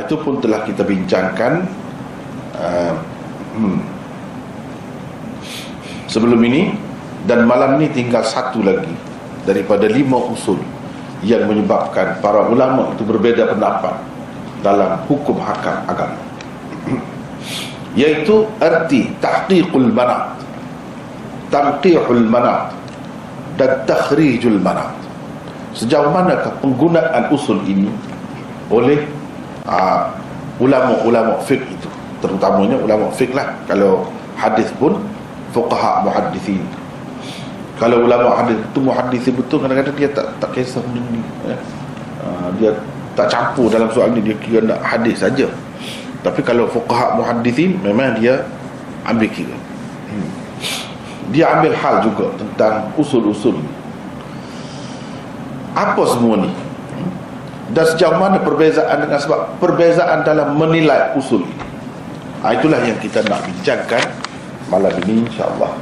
Itu pun telah kita bincangkan sebelum ini. Dan malam ni tinggal satu lagi daripada 5 usul yang menyebabkan para ulama itu berbeza pendapat dalam hukum hakam agama, yaitu arti tahqiqul manat, tanqihul manat, dan takhrijul manat. Sejauh manakah penggunaan usul ini oleh ulama-ulama fiqh itu, terutamanya ulama fiqh lah. Kalau hadis pun fuqaha muhaddithin. Kalau ulama hadis itu muhaddithin betul, kadang-kadang dia tak kisah benda ni, dia tak campur dalam soal ni, dia kira nak hadis saja. Tapi kalau fuqaha muhaddithin, memang dia ambil kira, dia ambil hal juga tentang usul-usul ni. Apa semua ni, dan sejauh mana perbezaan, dengan sebab perbezaan dalam menilai usul ini. Itulah yang kita nak bincangkan malam ini, insya-Allah.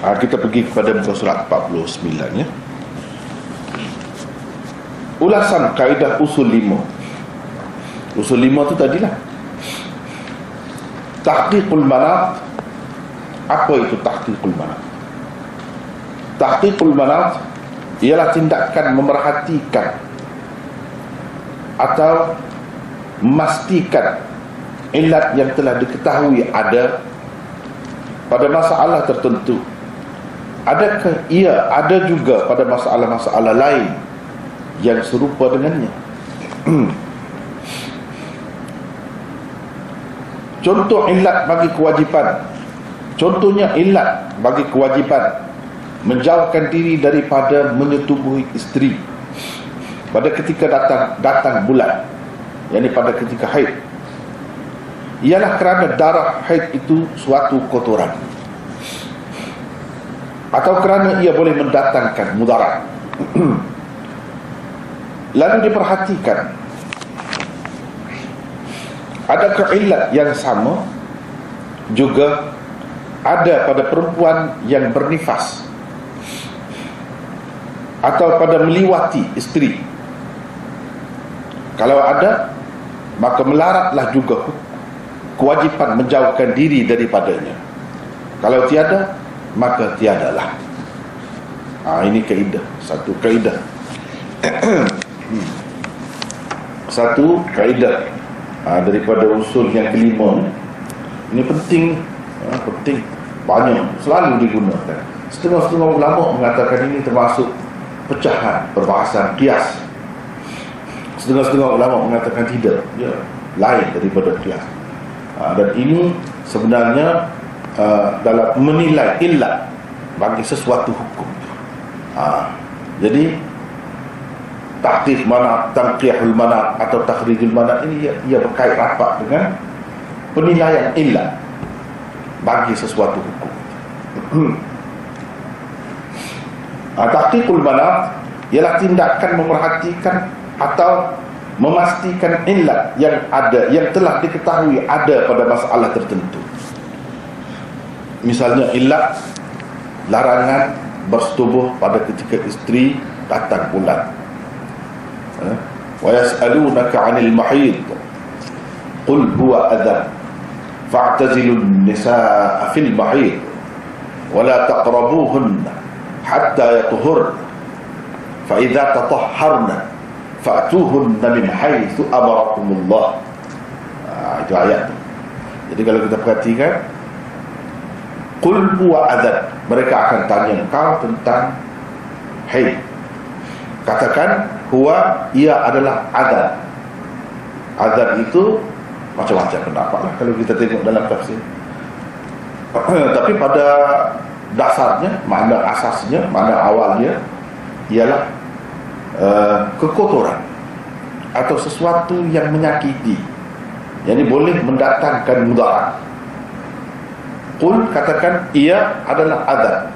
Kita pergi kepada muka surat 49 ya. Ulasan kaedah usul 5. Usul 5 tu tadilah tahqiqul manat. Apa itu tahqiqul manat? Tahqiqul manat ialah tindakan memerhatikan atau memastikan ilat yang telah diketahui ada pada masalah tertentu. Adakah ia ada juga pada masalah-masalah lain yang serupa dengannya? Contoh ilat bagi kewajipan. Contohnya ilat bagi kewajipan menjauhkan diri daripada menyetubuhi isteri pada ketika datang bulan, yakni pada ketika haid, ialah kerana darah haid itu suatu kotoran, atau kerana ia boleh mendatangkan mudarat. Lalu diperhatikan, adakah ilat yang sama juga ada pada perempuan yang bernifas atau pada meliwati isteri. Kalau ada, maka melaratlah juga kewajipan menjauhkan diri daripadanya. Kalau tiada, maka tiadalah. Ini kaedah, satu kaedah. Satu kaedah daripada usul yang kelima. Ini penting, penting, banyak, selalu digunakan. Setengah-setengah ulama mengatakan ini termasuk pecahan perbahasan qiyas. Setengah-setengah ulama mengatakan tidak, ya, lain daripada qiyas. Dan ini sebenarnya dalam menilai illat bagi sesuatu hukum. Jadi tahqiq manat, tanqihul manat atau takhrijul manat ini ia berkait rapat dengan penilaian illat bagi sesuatu hukum. Tahqiqul manat ialah tindakan memerhatikan atau memastikan illat yang ada, yang telah diketahui ada pada masalah tertentu. Misalnya illat larangan bersetubuh pada ketika isteri datang bulan. Wa yas'alunaka 'anil mahid qul huwa adhan fa'tazilun nisaa fil mahid wa la taqrabuhunna hatta yatuhurna fa idza tatahharna fa'tuhunna min haitsu amarakumullah. Itu ayat. Jadi kalau kita perhatikan, qul huwa adhan, mereka akan tanya engkau tentang haid. Katakan huwa, ia adalah adhan. Adhan itu macam-macam pendapat lah kalau kita tengok dalam tafsir. Tapi pada dasarnya, makna asasnya, makna awalnya ialah kekotoran atau sesuatu yang menyakiti, yang boleh mendatangkan mudarat. Qul, katakan ia adalah adhan,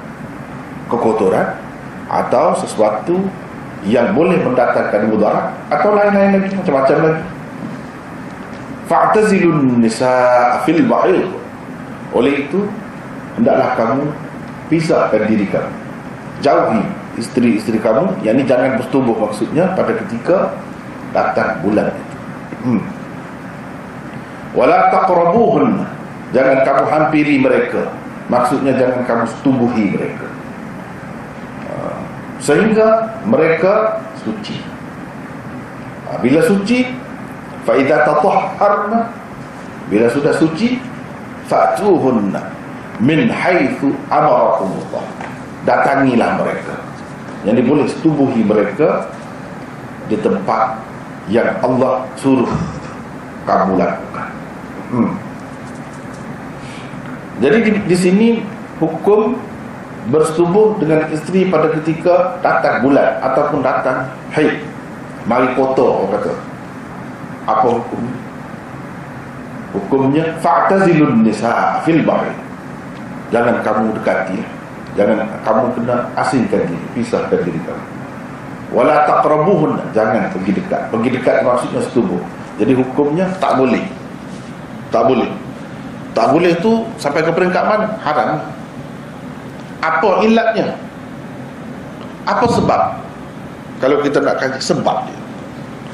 kekotoran atau sesuatu yang boleh mendatangkan mudarat, atau lain-lain lagi, macam-macam lagi. Fa'tazilun nisaa fil mahid, oleh itu hendaklah kamu pisahkan diri kamu, jauhi isteri-isteri kamu, yakni jangan bersetubuh maksudnya pada ketika datang bulan itu. Wala taqrabuhun, jangan kamu hampiri mereka, maksudnya jangan kamu tubuhi mereka sehingga mereka suci. Bila suci, fa idza tatahharna, bila sudah suci, fa'tuhunna min haitsu amarakumullah, datangilah mereka. Yang boleh tubuhi mereka di tempat yang Allah suruh kamu lakukan. Jadi di sini hukum bersetubuh dengan isteri pada ketika datang bulan ataupun datang haid, mari kotor, orang kata. Apa hukumnya? Hukumnya fa'tazilun nisa fil bahr, jangan kamu dekati, jangan kamu kena asingkan diri, pisahkan diri kamu. Wala taqrabuhun, jangan pergi dekat. Pergi dekat maksudnya setubuh. Jadi hukumnya tak boleh. Tak boleh. Tak boleh tu sampai ke peringkat mana? Haram. Apa ilatnya? Apa sebab? Kalau kita nak kaji sebab dia,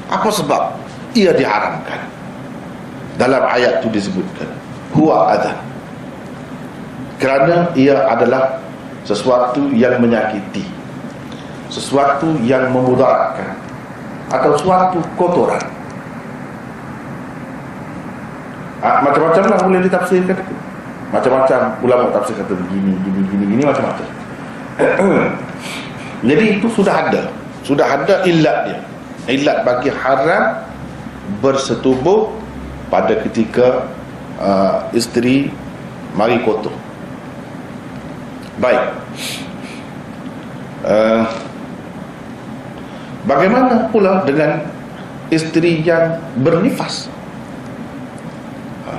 apa sebab ia diharamkan? Dalam ayat itu disebutkan huwa adhan, kerana ia adalah sesuatu yang menyakiti, sesuatu yang memudaratkan, atau suatu kotoran. Macam-macam lah boleh ditafsirkan. Macam-macam ulama tafsir kata begini, macam-macam. Jadi itu sudah ada illat dia. Illat bagi haram bersetubuh pada ketika isteri mari kotor. Baik. Bagaimana pula dengan isteri yang bernifas?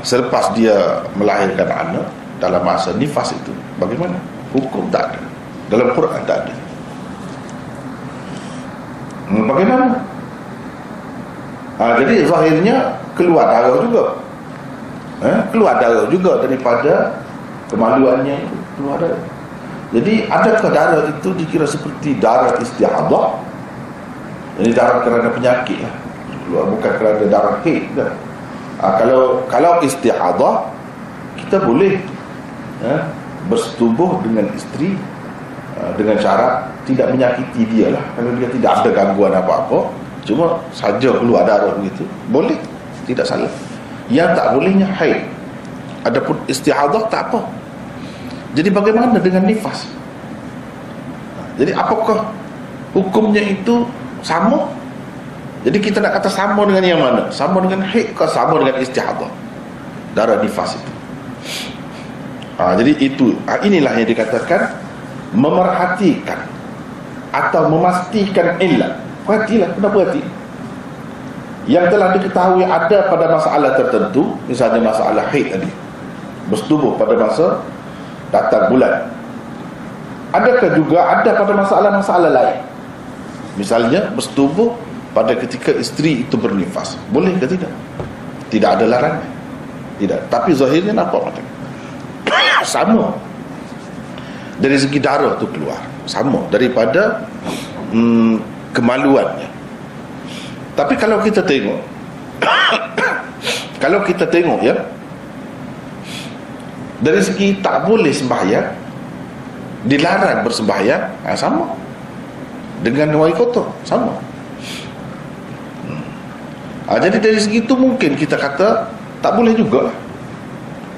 Selepas dia melahirkan anak dalam masa nifas itu, bagaimana? Hukum tak ada, dalam Quran tak ada. Bagaimana? Jadi zahirnya keluar darah juga, keluar darah juga daripada kemaluannya itu, keluar darah. Jadi adakah darah itu dikira seperti darah istihadah? Jadi darah kerana penyakit lah, keluar, bukan kerana darah haid kan? Kalau istihadah, kita boleh bersetubuh dengan isteri dengan cara tidak menyakiti dia lah. Kalau dia tidak ada gangguan apa-apa, cuma saja keluar darah begitu, boleh, tidak salah. Yang tak bolehnya haid. Adapun istihadah tak apa. Jadi bagaimana dengan nifas? Jadi apakah hukumnya itu sama? Jadi kita nak kata sama dengan yang mana? Sama dengan haid ke sama dengan istihadah, darah nifas itu? Jadi inilah yang dikatakan memerhatikan atau memastikan illat. Perhatilah, kena perhati. Yang telah diketahui ada pada masalah tertentu, misalnya masalah haid tadi, bersetubuh pada masa datang bulan. Adakah juga ada pada masalah-masalah lain? Misalnya bersetubuh pada ketika isteri itu bernifas, boleh ke tidak? Tidak ada larangan, tidak. Tapi zahirnya nampak macam sama. Dari segi darah tu keluar sama daripada kemaluannya. Tapi kalau kita tengok ya, dari segi tak boleh sembahyang, dilarang bersembahyang, sama dengan wai kotor, sama. Jadi dari segi itu mungkin kita kata tak boleh juga,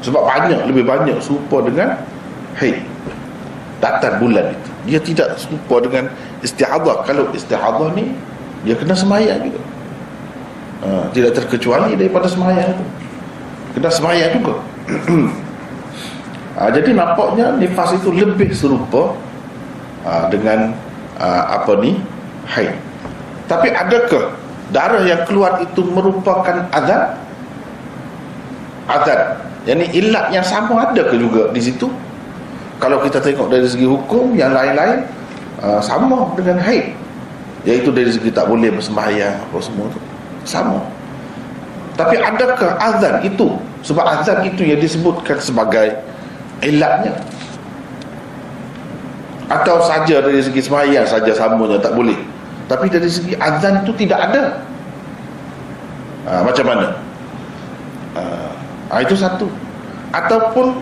sebab lebih banyak serupa dengan haid, datang bulan itu. Dia tidak serupa dengan istihadah. Kalau istihadah ni dia kena sembahyang juga, tidak terkecuali daripada sembahyang itu, kena sembahyang juga. Jadi nampaknya nifas itu lebih serupa dengan haid. Tapi adakah darah yang keluar itu merupakan azan? Yani illat yang sama ada ke juga di situ? Kalau kita tengok dari segi hukum yang lain-lain, sama dengan haid, iaitu dari segi tak boleh bersembahyang apa semua tu sama. Tapi adakah azan itu, sebab azan itu yang disebutkan sebagai illatnya, atau saja dari segi sembahyang saja samanya tak boleh, tapi dari segi azan itu tidak ada? Macam mana? Itu satu. Ataupun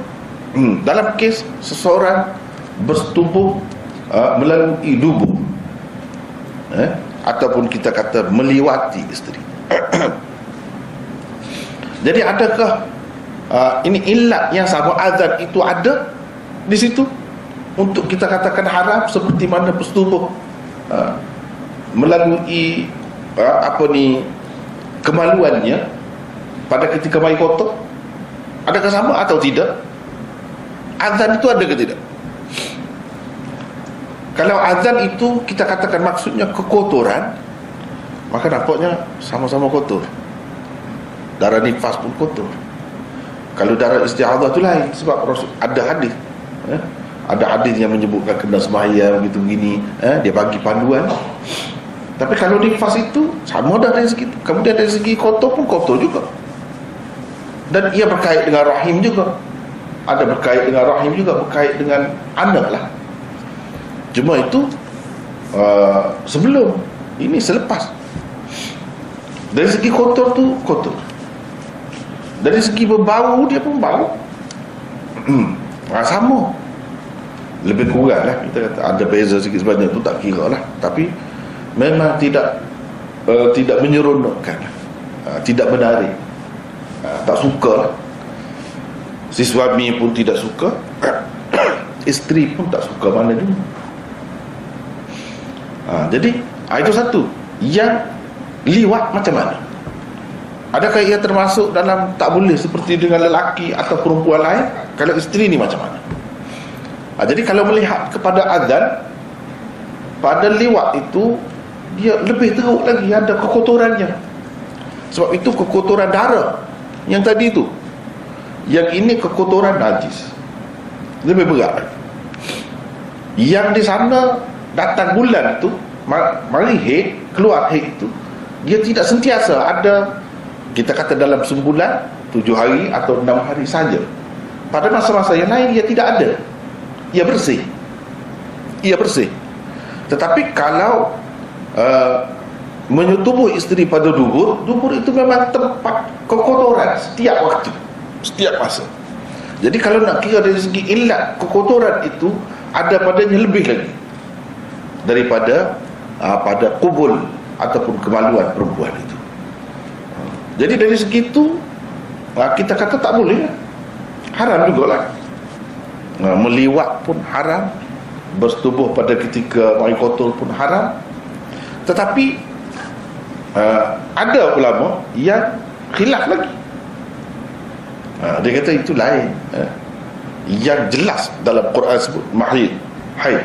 dalam kes seseorang bersetubuh melalui dubur, ataupun kita kata meliwati isteri. Jadi adakah ini ilat yang sama, azan itu ada di situ untuk kita katakan haram, seperti mana bersetubuh melalui kemaluannya pada ketika mai kotor? Adakah sama atau tidak? Azan itu ada ke tidak? Kalau azan itu kita katakan maksudnya kekotoran, maka nampaknya sama-sama kotor. Darah nifas pun kotor. Kalau darah istihadah itu lain, sebab Rasul ada hadis, ada hadis yang menyebutkan kena sembahyang begitu begini, dia bagi panduan. Tapi kalau nifas itu sama dari segi, kemudian dari segi kotor pun kotor juga, dan ia berkait dengan rahim juga. Ada berkait dengan rahim juga, berkait dengan anak lah. Cuma itu sebelum, ini selepas. Dari segi kotor tu kotor, dari segi berbau dia pun bau. Sama, lebih kurang lah kita kata. Ada beza sikit sebanyak tu tak kira lah. Tapi memang tidak menyeronokkan, tidak menarik, tak suka lah. Si suami pun tidak suka, isteri pun tak suka mana juga. Jadi itu satu. Yang liwat macam mana? Adakah ia termasuk dalam tak boleh seperti dengan lelaki atau perempuan lain? Kalau isteri ni macam mana? Jadi kalau melihat kepada azan, pada liwat itu dia lebih teruk lagi, ada kekotorannya. Sebab itu kekotoran darah yang tadi itu, yang ini kekotoran najis, lebih berat lagi. Yang di sana datang bulan itu, mari haid, keluar haid itu, dia tidak sentiasa ada. Kita kata dalam sebulan 7 hari atau 6 hari saja. Pada masa-masa yang lain dia tidak ada. Ia bersih. Tetapi kalau menyetubuh isteri pada dubur itu memang tempat kekotoran setiap waktu, setiap masa. Jadi kalau nak kira dari segi ilat kekotoran itu, ada padanya lebih lagi daripada pada kubul ataupun kemaluan perempuan itu. Jadi dari segi itu kita kata tak boleh, haram jugalah. Meliwat pun haram, bersetubuh pada ketika mai kotor pun haram. Tetapi ada ulama yang khilaf lagi. Dia kata itu lain. Yang jelas dalam Quran sebut haid.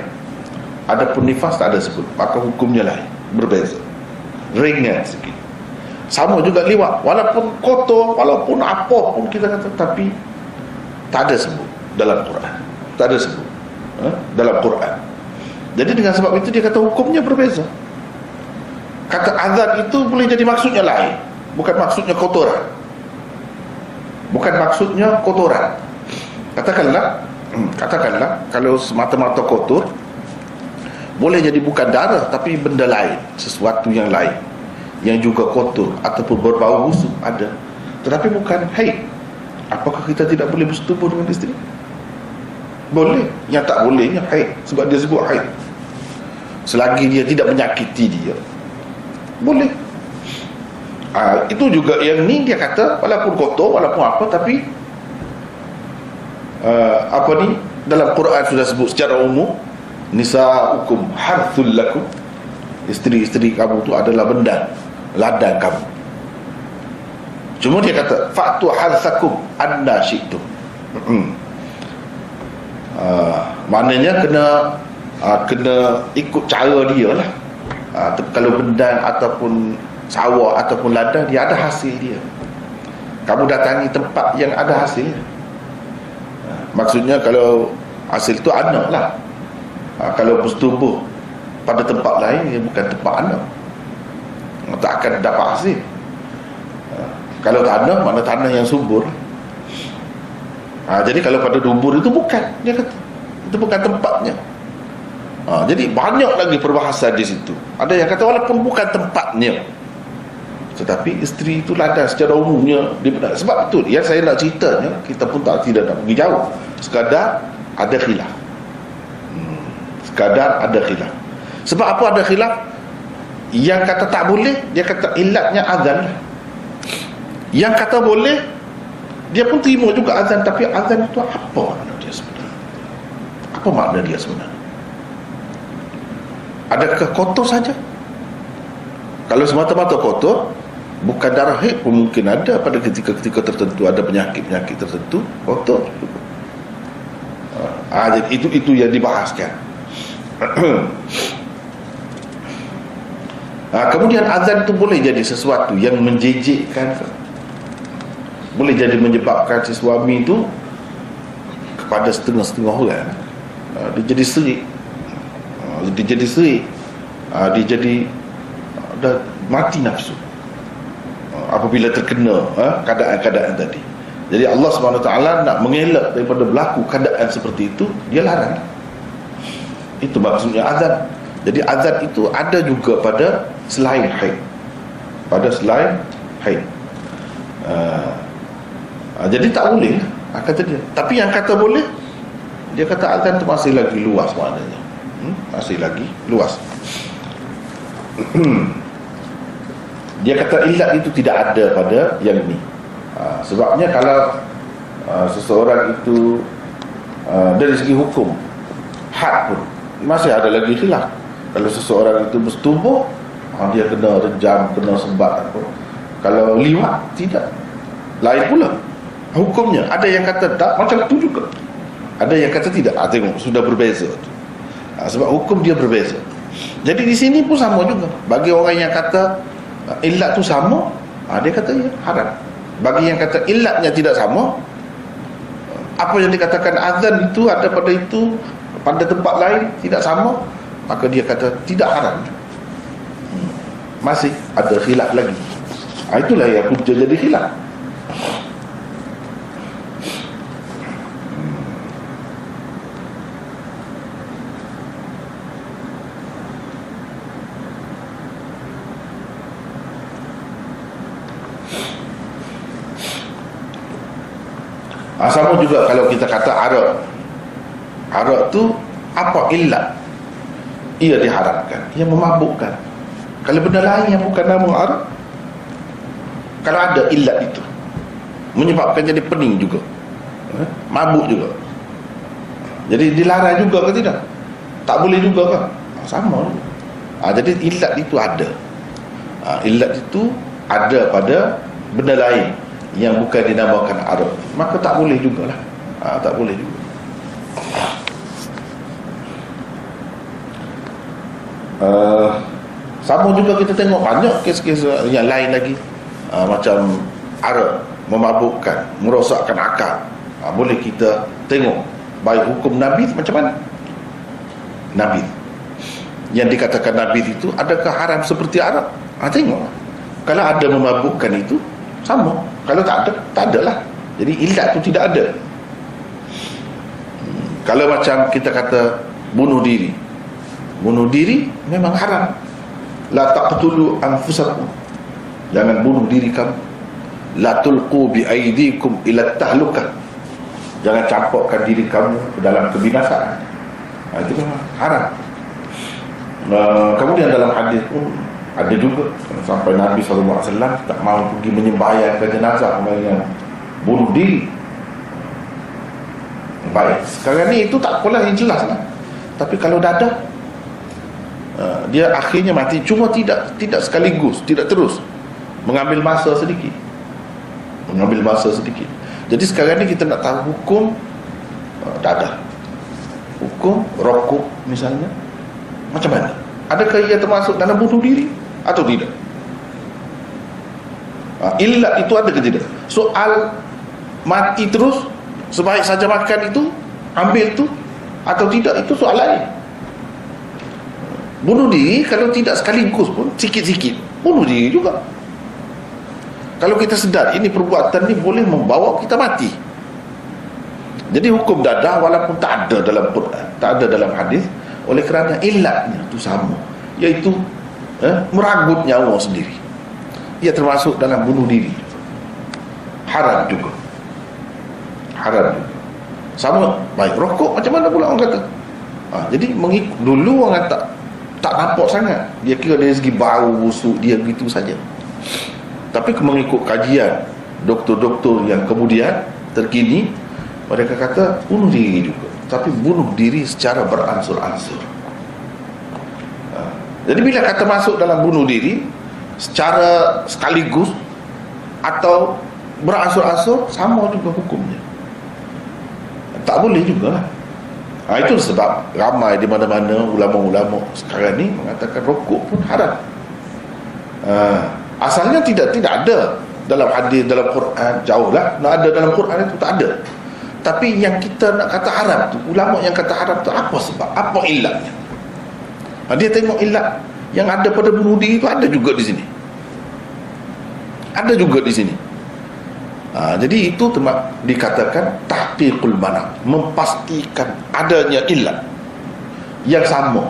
Adapun nifas tak ada sebut, maka hukumnya lain, berbeza, ringan sikit. Sama juga liwat, walaupun kotor, walaupun apa pun kita kata, tapi tak ada sebut dalam Quran, tak ada sebut dalam Quran. Jadi dengan sebab itu dia kata hukumnya berbeza. Kata azan itu boleh jadi maksudnya lain, bukan maksudnya kotoran, bukan maksudnya kotoran. Katakanlah kalau semata-mata kotor, boleh jadi bukan darah tapi benda lain, sesuatu yang lain yang juga kotor ataupun berbau busuk ada, tetapi bukan haid. Apakah kita tidak boleh bersetubuh dengan isteri? Boleh. Yang tak bolehnya haid, sebab dia sebut haid, selagi dia tidak menyakiti dia, boleh. Itu juga yang ni dia kata walaupun kotor, walaupun apa, tapi dalam Quran sudah sebut secara umum, nisa'ukum harthul lakum, isteri-isteri kamu tu adalah benda ladang kamu. Cuma dia kata fa'tu harthakum anna syi'tum. Maknanya kena ikut cara dia lah. Kalau benda ataupun sawah ataupun ladang, dia ada hasil dia, kamu datangi tempat yang ada hasil. Maksudnya kalau hasil tu anak lah. Kalau bersetubuh pada tempat lain, dia bukan tempat anak, tak akan dapat hasil. Kalau tanah, mana tanah yang subur. Jadi kalau pada dubur itu bukan, dia kata itu bukan tempatnya. Jadi banyak lagi perbahasan di situ. Ada yang kata walaupun bukan tempatnya, Tetapi isteri itu ladang secara umumnya dia benar. Sebab betul yang saya nak ceritanya, kita pun tidak nak pergi jauh, sekadar ada khilaf. Sekadar ada khilaf. Sebab apa ada khilaf? Yang kata tak boleh, dia kata ilatnya azan lah. Yang kata boleh, dia pun terima juga azan. Tapi azan itu apa makna dia sebenarnya? Apa makna dia sebenarnya? Adakah kotor saja? Kalau semata-mata kotor, bukan darah haid pun mungkin ada pada ketika-ketika tertentu, ada penyakit-penyakit tertentu kotor. Jadi itu yang dibahaskan. Kemudian azan itu boleh jadi sesuatu yang menjijikkan, boleh jadi menyebabkan si suami itu kepada setengah-setengah orang dia jadi serik, dia jadi dah mati nafsu apabila terkena keadaan-keadaan tadi. Jadi Allah SWT nak mengelak daripada berlaku keadaan seperti itu, dia larang. Itu maksudnya azan. Jadi azan itu ada juga pada selain haid, jadi tak boleh kata dia. Tapi yang kata boleh, dia kata azan itu masih lagi luas maknanya, masih lagi luas. Dia kata ilat itu tidak ada pada yang ini. Sebabnya kalau seseorang itu dari segi hukum had pun masih ada lagi khilaf. Kalau seseorang itu bersetubuh, dia kena rejam, kena sembat apa. Kalau liwat, tidak, lain pula hukumnya. Ada yang kata tak, macam tu juga. Ada yang kata tidak. Tengok, sudah berbeza. Sebab hukum dia berbeza. Jadi di sini pun sama juga. Bagi orang yang kata ilat tu sama, dia kata ya haram. Bagi yang kata ilatnya tidak sama, apa yang dikatakan azan itu ada pada itu, pada tempat lain tidak sama, maka dia kata tidak haram. Masih ada khilaf lagi. Itulah yang punca jadi khilaf. Sama juga kalau kita kata arak tu apa ilat? Ia diharamkan, ia memabukkan. Kalau benda lain yang bukan nama arak, kalau ada ilat itu, menyebabkan jadi pening juga, mabuk juga, jadi dilarang juga ke tidak? Tak boleh juga kan? Sama juga. Jadi ilat itu ada. Ilat itu ada pada benda lain yang bukan dinamakan arak, maka tak boleh jugalah. Tak boleh juga. Sama juga kita tengok banyak kes-kes yang lain lagi, macam arak memabukkan, merosakkan akal. Boleh kita tengok baik hukum Nabi macam mana. Nabi yang dikatakan Nabi itu, adakah haram seperti arak? Tengok, kalau ada memabukkan itu sama, kalau tak ada, tak ada lah. Jadi ilat tu tidak ada. Kalau macam kita kata bunuh diri memang haram. La taqtulu anfusakum, jangan bunuh diri kamu. La tulqu bi aydikum ila tahlukah, jangan campakkan diri kamu ke dalam kebinasaan. Itu memang haram. Kemudian dalam hadis pun ada juga sampai Nabi SAW tak mahu pergi menyembahyangkan jenazah orang yang bunuh diri. Baik, sekarang ni itu tak apalah, yang jelas lah. Tapi kalau dah ada, dia akhirnya mati. Cuma tidak sekaligus, tidak terus, mengambil masa sedikit. Jadi sekarang ni kita nak tahu hukum dadah, hukum rokok misalnya, macam mana? Adakah ia termasuk dalam bunuh diri atau tidak? Ilat itu ada ke tidak? Soal mati terus, sebaik saja makan itu, ambil itu atau tidak, itu soal lain. Bunuh diri kalau tidak sekaligus pun, sikit-sikit, bunuh diri juga. Kalau kita sedar ini perbuatan ni boleh membawa kita mati, jadi hukum dadah walaupun tak ada dalam Quran, tak ada dalam hadis, oleh kerana ilatnya itu sama, iaitu meragut nyawa sendiri. ia termasuk dalam bunuh diri. Haram juga. Haram juga. Sama baik rokok macam mana pula orang kata. Jadi dulu orang tak nampak sangat. Dia kira dari segi bau busuk dia begitu saja. Tapi mengikut kajian doktor-doktor yang kemudian terkini, mereka kata bunuh diri juga, tapi bunuh diri secara beransur-ansur. Jadi bila kata masuk dalam bunuh diri secara sekaligus atau beransur-ansur, sama juga hukumnya. Tak boleh juga lah. Itu sebab ramai di mana-mana ulama-ulama sekarang ni mengatakan rokok pun haram. Asalnya tidak ada dalam hadis, dalam Quran, jauhlah. Nak ada dalam Quran itu tak ada. Tapi yang kita nak kata haram tu, ulama yang kata haram tu apa sebab? Apa ilatnya? Dia tengok ilat yang ada pada bunuh diri itu ada juga di sini. Ada juga di sini. Jadi itu dikatakan tahqiqul mana, memastikan adanya ilat yang sama.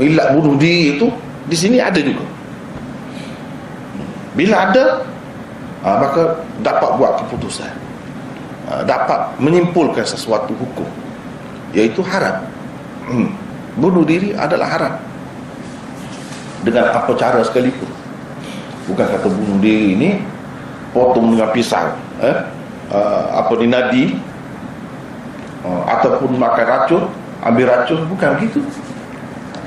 Ilat bunuh diri itu di sini ada juga. Bila ada, maka dapat buat keputusan, dapat menyimpulkan sesuatu hukum, iaitu haram. Bunuh diri adalah haram dengan apa cara sekalipun. Bukan kata bunuh diri ini potong dengan pisau, nadi, ataupun makan racun, ambil racun, bukan begitu.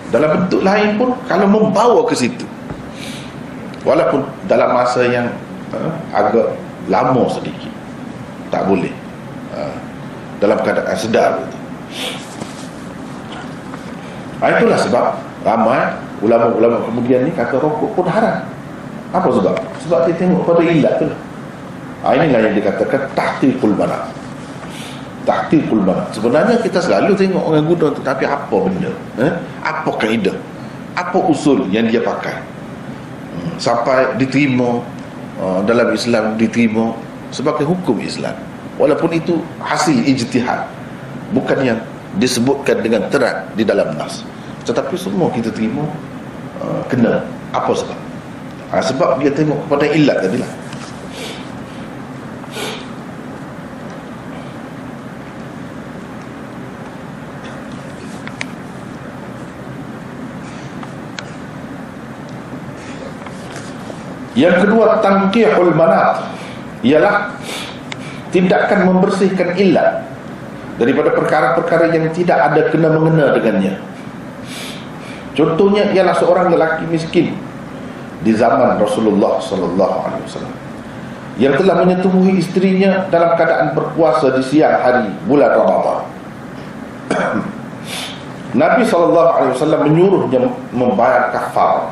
Dalam bentuk lain pun kalau membawa ke situ, walaupun dalam masa yang agak lama sedikit, tak boleh, dalam keadaan sedar gitu. Itulah sebab ramai ulama-ulama kemudian ni kata rokok pun haram. Apa sebab? Sebab dia tengok pada ilat tu lah. Inilah yang dikatakan tahqiqul mana. Tahqiqul mana. Sebenarnya kita selalu tengok orang guna tu, tapi apa benda? Apa kaedah? Apa usul yang dia pakai? Sampai diterima dalam Islam, diterima sebagai hukum Islam, walaupun itu hasil ijtihad, bukan yang disebutkan dengan terang di dalam nas, tetapi semua kita terima kena. Apa sebab? Sebab dia tengok kepada ilat tadilah. Yang kedua, tanqihul manat, ialah tindakan membersihkan ilat daripada perkara-perkara yang tidak ada kena-mengena dengannya. Contohnya ialah seorang lelaki miskin di zaman Rasulullah sallallahu alaihi wasallam yang telah menyetubuhi isterinya dalam keadaan berpuasa di siang hari bulan Ramadan. Nabi sallallahu alaihi wasallam menyuruhnya membayar kafar.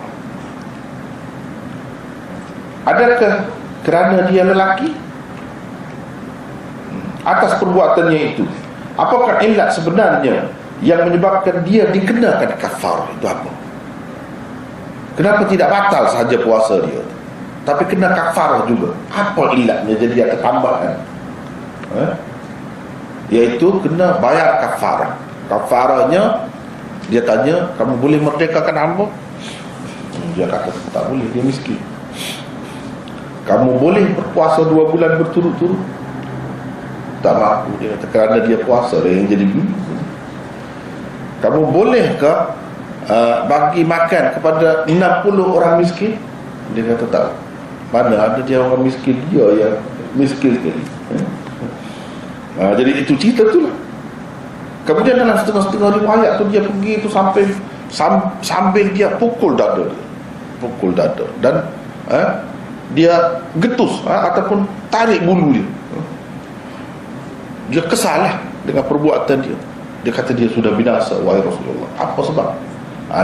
Adakah kerana dia lelaki atas perbuatannya itu? Apakah ilat sebenarnya yang menyebabkan dia dikenakan kafar? Itu apa? Kenapa tidak batal sahaja puasa dia, tapi kena kafar juga? Apa ilatnya jadi ada tambahan? Iaitu kena bayar kafar. Kafaranya, dia tanya, kamu boleh merdekakan hamba? Dia kata tak boleh, dia miskin. Kamu boleh berpuasa 2 bulan berturut-turut? Tak mampu. Dia kata kerana dia puasa dia yang jadi gini. Kamu bolehkah bagi makan kepada 60 orang miskin? Dia kata tak. Mana ada dia orang miskin, dia yang miskin sekali. Jadi itu cerita tu lah. Kemudian dalam setengah-setengah riwayat tu, dia pergi tu sambil dia pukul dada dia. Pukul dada. Dan dia getus ataupun tarik bulu dia. Dia kesal lah dengan perbuatan dia. Dia kata dia sudah binasa, wahai Rasulullah. Apa sebab?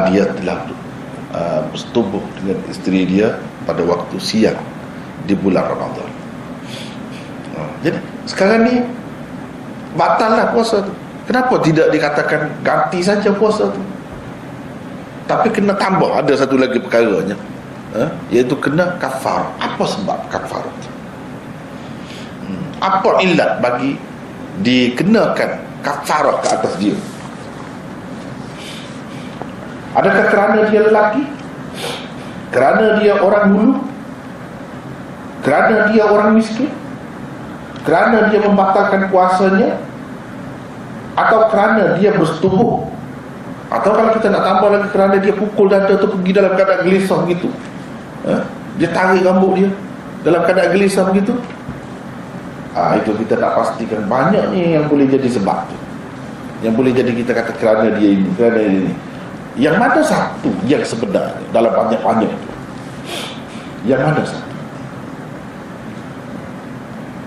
Dia telah bersetubuh dengan isteri dia pada waktu siang di bulan Ramadan. Jadi sekarang ni batal lah puasa tu. Kenapa tidak dikatakan ganti saja puasa tu, tapi kena tambah ada satu lagi perkaranya, iaitu kena kafar. Apa sebab kafar? Apa ilat bagi dikenakan kafarah ke atas dia? Adakah kerana dia lelaki? kerana dia orang dulu, kerana dia orang miskin, kerana dia membatalkan puasanya, atau kerana dia bersetubuh, atau kalau kita nak tambah lagi kerana dia pukul dada tu pergi dalam keadaan gelisah begitu, dia tarik rambut dia dalam keadaan gelisah begitu, itu kita nak pastikan banyak ni yang boleh jadi sebab tu, yang boleh jadi kita kata kerana dia ini, kerana dia ini. Yang mana satu yang sebenarnya dalam banyak-banyak tu? Yang mana satu?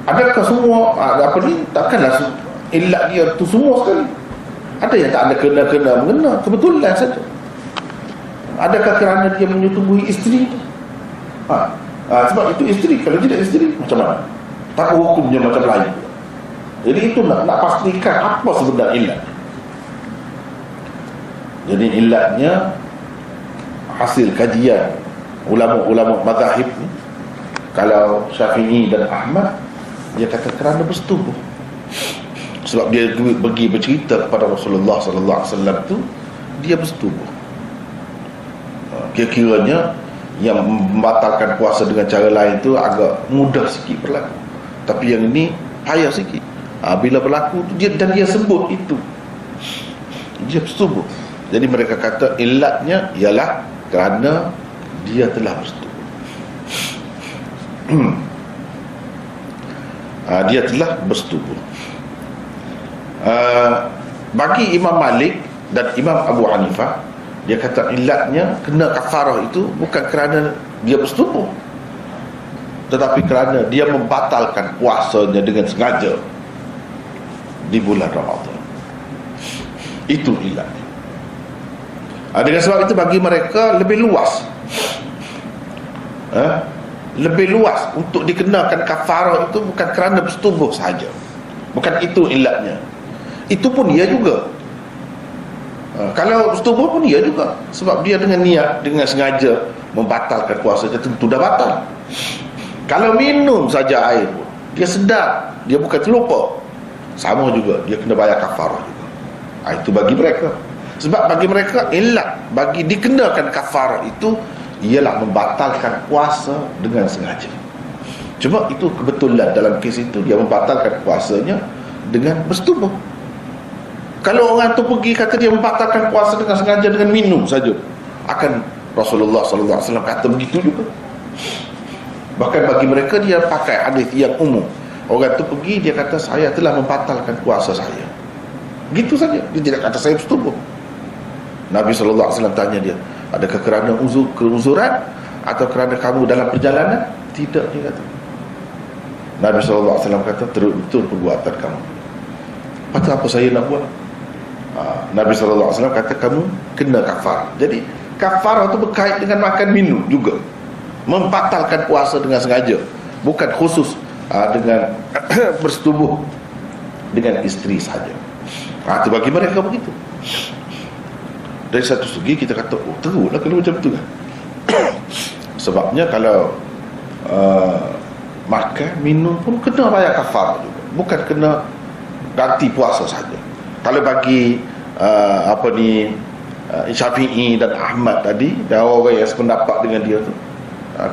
Adakah semua apa ni, takkanlah illat dia tu semua sekali. Ada yang tak ada kena-kena mengena, kebetulan saja. Adakah kerana dia menyetubuhi isteri? Sebab itu isteri, kalau tidak isteri macam mana? Tak hukumnya macam lain. Jadi itu nak pastikan apa sebenarnya illat. Jadi illatnya hasil kajian ulama-ulama mazahib ni, kalau Syafi'i dan Ahmad, dia kata kerana bersetubuh. Sebab dia pergi bercerita kepada Rasulullah sallallahu alaihi wasallam tu, dia bersetubuh. Kira-kiranya yang membatalkan puasa dengan cara lain tu agak mudah sikit berlaku, tapi yang ini payah sikit. Bila berlaku tu dia, dan dia sebut itu, dia bersetubuh. Jadi mereka kata illatnya ialah kerana dia telah bersetubuh. Dia telah bersetubuh. Bagi Imam Malik dan Imam Abu Hanifah, dia kata illatnya kena kafarah itu bukan kerana dia bersetubuh, tetapi kerana dia membatalkan puasanya dengan sengaja di bulan Ramadan. Itu illatnya. Dengan sebab itu bagi mereka lebih luas, lebih luas untuk dikenakan kafarah itu bukan kerana bersetubuh sahaja, bukan itu illatnya. Itu pun ia juga. Kalau bersetubuh pun ia juga, sebab dia dengan niat, dengan sengaja membatalkan puasanya, tentu dah batal. Kalau minum saja air pun, dia sedar, dia bukan terlupa, sama juga, dia kena bayar kafarah juga. Itu bagi mereka. Sebab bagi mereka illat bagi dikenakan kafarah itu ialah membatalkan puasa dengan sengaja. Cuma itu kebetulan dalam kes itu dia membatalkan puasanya dengan bersetubuh. Kalau orang tu pergi kata dia membatalkan puasa dengan sengaja dengan minum saja, akan Rasulullah sallallahu alaihi wasallam kata begitu juga. Bahkan bagi mereka dia pakai hadis yang umum. Orang tu pergi dia kata saya telah membatalkan puasa saya. Gitu saja, dia tidak kata saya bersetubuh. Nabi sallallahu alaihi wasallam tanya dia, adakah kerana keuzuran atau kerana kamu dalam perjalanan? Tidak, dia kata. Nabi sallallahu alaihi wasallam kata betul perbuatan kamu. Patut apa saya nak buat? Nabi sallallahu alaihi wasallam kata kamu kena kafarah. Jadi kafarah itu berkait dengan makan minum juga. Membatalkan puasa dengan sengaja, bukan khusus dengan bersetubuh dengan isteri saja. Itu bagi mereka begitu. Dari satu segi kita kata teruklah kalau macam tu kan. Sebabnya kalau makan minum pun kena bayar kafarah juga, bukan kena ganti puasa saja. Kalau bagi Syafi'i dan Ahmad tadi, dan orang yang sependapat dengan dia tu,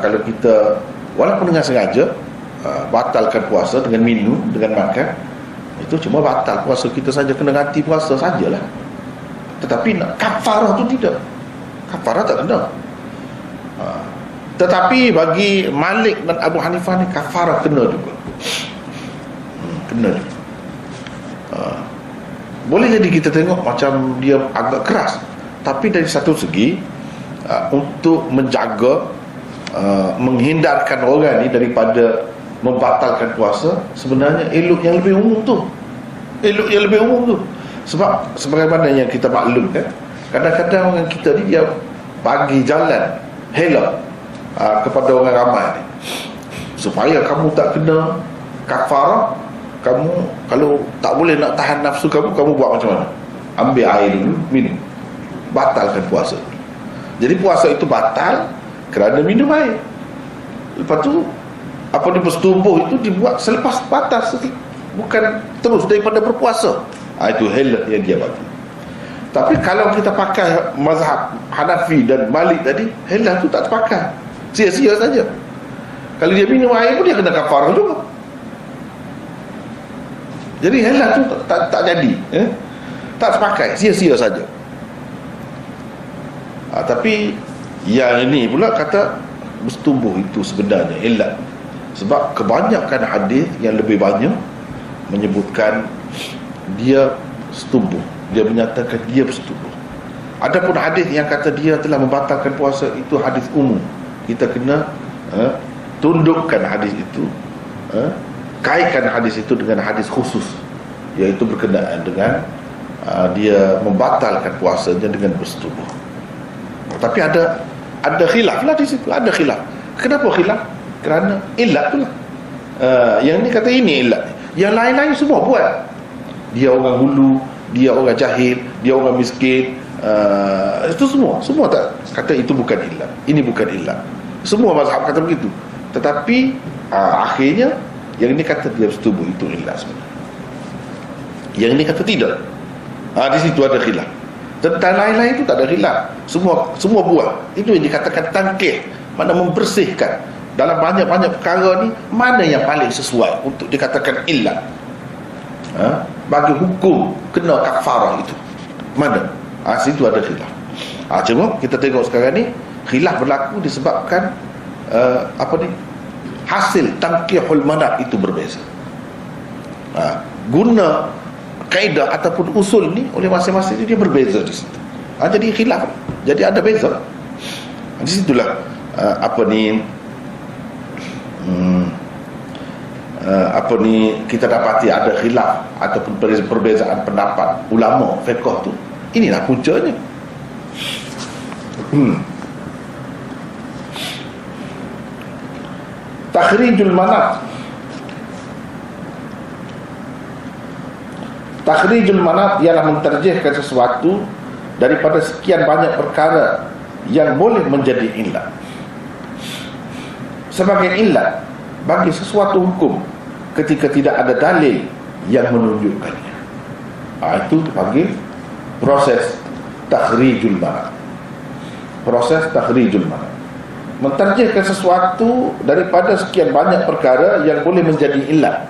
kalau kita walaupun dengan sengaja batalkan puasa dengan minum, dengan makan, itu cuma batal puasa kita saja, kena ganti puasa sajalah. Tetapi nak kafarah tu tidak, kafarah tak kena. Tetapi bagi Malik dan Abu Hanifah ni kafarah kena juga. Kena juga. Boleh jadi kita tengok macam dia agak keras, tapi dari satu segi untuk menjaga, menghindarkan orang ni daripada membatalkan puasa, sebenarnya elok yang lebih umum tu. Elok yang lebih umum tu. Sebab sebagaimana yang kita maklum kan, kadang-kadang orang kita ni dia bagi jalan hela kepada orang ramai ni, supaya kamu tak kena kafarah. Kamu kalau tak boleh nak tahan nafsu kamu buat macam mana? Ambil air dulu, minum, batalkan puasa. Jadi puasa itu batal kerana minum air. Lepas tu bersetubuh itu dibuat selepas batas, bukan terus daripada berpuasa. Itu hela yang dia bagi. Tapi kalau kita pakai mazhab Hanafi dan Malik tadi, hilal tu tak terpakai, sia-sia saja. Kalau dia minum air pun dia kena kafarah juga. Jadi hilal tu tak jadi, tak terpakai, sia-sia saja. Tapi yang ini pula kata bersetubuh itu sebenarnya hilal. Sebab kebanyakan hadis yang lebih banyak menyebutkan dia setubuh, dia menyatakan dia bersetubuh. Adapun hadis yang kata dia telah membatalkan puasa, itu hadis umum. Kita kena tundukkan hadis itu, kaitkan hadis itu dengan hadis khusus, iaitu berkenaan dengan dia membatalkan puasanya dengan bersetubuh. Tapi ada khilaf lah di situ, ada khilaf. Kenapa khilaf? Kerana ilat tu lah. Yang ni kata ini ilat, yang lain-lain semua buat. Dia orang hulu, dia orang jahil, dia orang miskin, itu semua tak kata itu bukan ilat, ini bukan ilat. Semua mazhab kata begitu. Tetapi akhirnya yang ini kata dia bersetubuh, itu ilat sebenarnya. Yang ini kata tidak. Di situ ada khilaf. Tentang lain-lain itu tak ada khilaf. Semua buat. Itu yang dikatakan tangkih, mana membersihkan. Dalam banyak-banyak perkara ni, mana yang paling sesuai untuk dikatakan ilat, bagi hukum kena kafarah itu, mana? Situ ada khilaf. Cuma kita tengok sekarang ni, khilaf berlaku disebabkan hasil tangkihul manat itu berbeza. Guna kaedah ataupun usul ni oleh masing-masing dia berbeza di situ. Jadi khilaf, jadi ada beza. Di situlah kita dapati ada khilaf ataupun perbezaan pendapat ulama fiqh tu. Inilah puncanya. Takhrijul manat. Takhrijul manat ialah menterjihkan sesuatu daripada sekian banyak perkara yang boleh menjadi illat sebagai illat bagi sesuatu hukum ketika tidak ada dalil yang menunjukkannya. Itu dipanggil proses takhrijul manat. Proses takhrijul manat, menterjihkan sesuatu daripada sekian banyak perkara yang boleh menjadi illat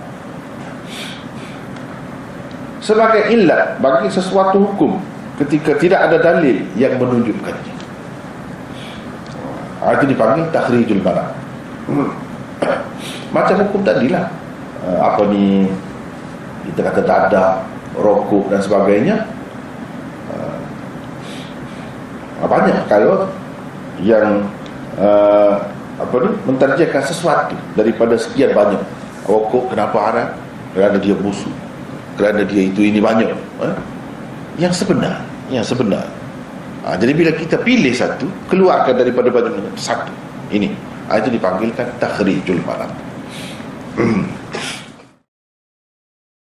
sebagai illat bagi sesuatu hukum ketika tidak ada dalil yang menunjukkannya. Itu dipanggil takhrijul manat. Macam hukum tadilah, kita kata dadah, rokok dan sebagainya. Banyak kalau yang menterjemahkan sesuatu daripada sekian banyak. Rokok kenapa haram? Kerana dia busuk, kerana dia itu ini banyak. Yang sebenar. Jadi bila kita pilih satu, keluarkan daripada banyak satu ini, itu dipanggilkan takhrijul manat.